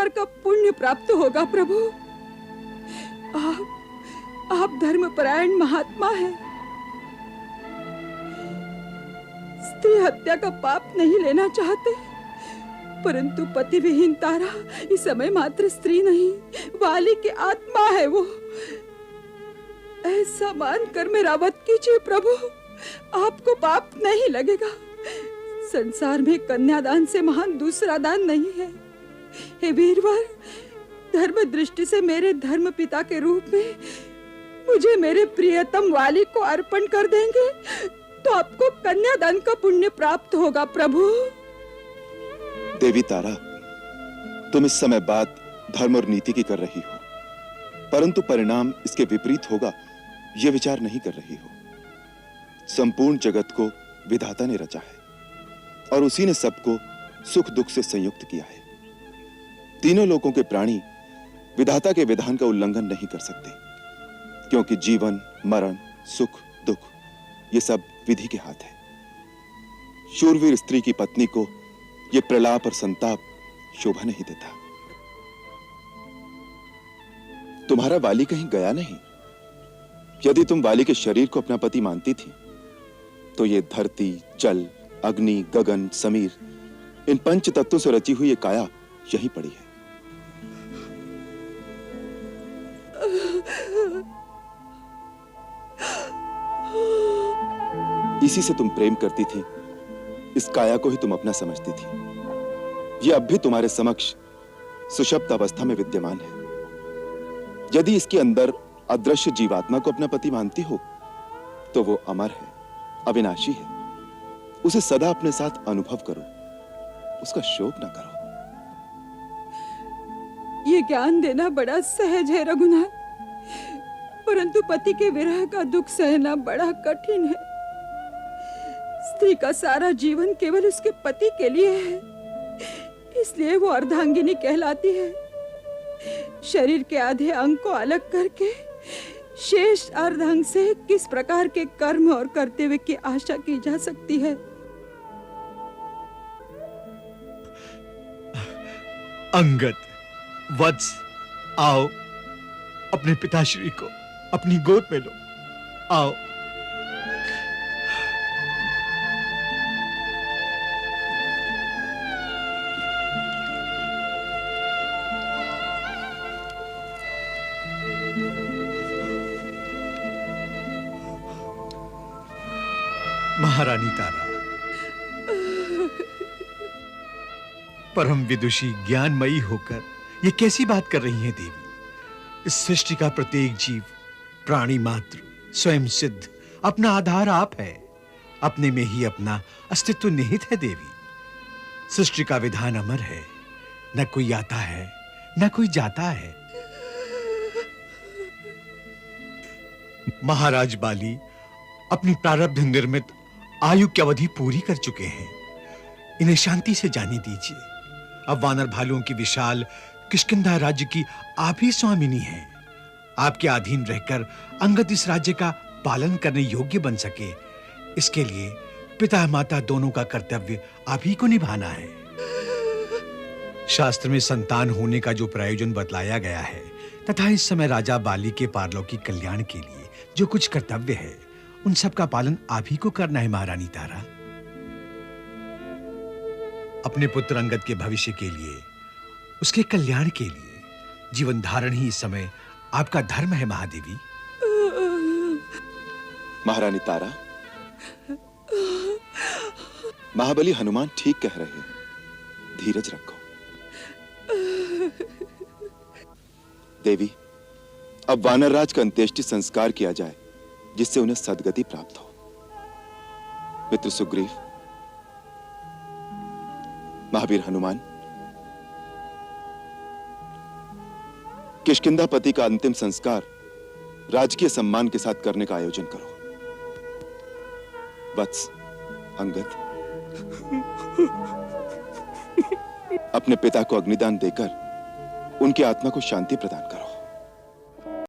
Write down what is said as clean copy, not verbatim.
प्रकार का पुण्य प्राप्त होगा प्रभु? आप धर्मपरायण महात्मा हैं। स्त्री हत्या का पाप नहीं लेना चाहते, परंतु पति विहीन तारा इस समय मात्र स्त्री नहीं, वाली की आत्मा है वो। ऐसा मानकर मेरा वध कीजिए प्रभु, आपको पाप नहीं लगेगा। संसार में कन्यादान से महान दूसरा दान नहीं है। हे वीरवर, धर्म दृष्टि से मेरे धर्म पिता के रूप में मुझे मेरे प्रियतम वाली को अर्पण कर देंगे तो आपको कन्यादान का पुण्य प्राप्त होगा प्रभु। देवी तारा, तुम इस समय बात धर्म और नीति की कर रही हो, परंतु परिणाम इसके विपरीत होगा यह विचार नहीं कर रही हो। संपूर्ण जगत को विधाता ने रचा है और उसी ने सबको सुख दुख से संयुक्त किया है। तीनों लोकों के प्राणी विधाता के विधान का उल्लंघन नहीं कर सकते, क्योंकि जीवन, मरण, सुख, दुख ये सब विधि के हाथ है। शूरवीर स्त्री की पत्नी को यह प्रलाप और संताप शोभा नहीं देता। तुम्हारा वाली कहीं गया नहीं। यदि तुम वाली के शरीर को अपना पति मानती थी तो ये धरती, जल, अग्नि, गगन, समीर, इन पंच तत्वों से रची हुई ये काया यहीं पड़ी है। इसी से तुम प्रेम करती थी, इस काया को ही तुम अपना समझती थी। यह अब भी तुम्हारे समक्ष सुषुप्त अवस्था में विद्यमान है। यदि इसके अंदर अदृश्य जीवात्मा को अपना पति मानती हो तो वो अमर है, अविनाशी है। उसे सदा अपने साथ अनुभव करो, उसका शोक ना करो। ये ज्ञान देना बड़ा सहज है रघुनाथ, परंतु पति के विरह का दुख सहना बड़ा कठिन है। स्त्री का सारा जीवन केवल उसके पति के लिए है, इसलिए वो अर्धांगिनी कहलाती है। शरीर के आधे अंग को अलग करके शेष अर्धांग से किस प्रकार के कर्म और कर्तव्य की आशा की जा सकती है? अंगद, वत्स, आओ, अपने पिताश्री को अपनी गोद में लो। आओ। महारानी तारा, परम विदुषी ज्ञानमयी होकर ये कैसी बात कर रही हैं देवी? इस सृष्टि का प्रत्येक जीव, प्राणी मात्र, स्वयं सिद्ध, अपना आधार आप है। अपने में ही अपना अस्तित्व निहित है देवी। सृष्टि का विधान अमर है, न कोई आता है न कोई जाता है। महाराज बाली अपनी प्रारब्ध निर्मित आयु की अवधि पूरी कर चुके हैं। इन्हें शांति से जाने दीजिए। अब वानर भालुओं की विशाल किष्किंधा राज्य की आप ही स्वामिनी हैं। आपके अधीन रहकर अंगद इस राज्य का पालन करने योग्य बन सके, इसके लिए पिता माता दोनों का कर्तव्य आप ही को निभाना है। शास्त्र में संतान होने का जो प्रयोजन बतलाया गया है तथा इस समय राजा बाली के पारलौकिक कल्याण के लिए जो कुछ कर्तव्य है, उन सब का पालन आप ही को करना है महारानी तारा। अपने पुत्र अंगद के भविष्य के लिए, उसके कल्याण के लिए जीवन धारण ही इस समय आपका धर्म है महादेवी। महारानी तारा, महाबली हनुमान ठीक कह रहे हैं, धीरज रखो। देवी, अब वानरराज का अंत्येष्टि संस्कार किया जाए जिससे उन्हें सद्गति प्राप्त हो। मित्र सुग्रीव, महावीर हनुमान, किष्किंधापति का अंतिम संस्कार राजकीय सम्मान के साथ करने का आयोजन करो। वत्स, अंगद, अपने पिता को अग्निदान देकर उनकी आत्मा को शांति प्रदान करो।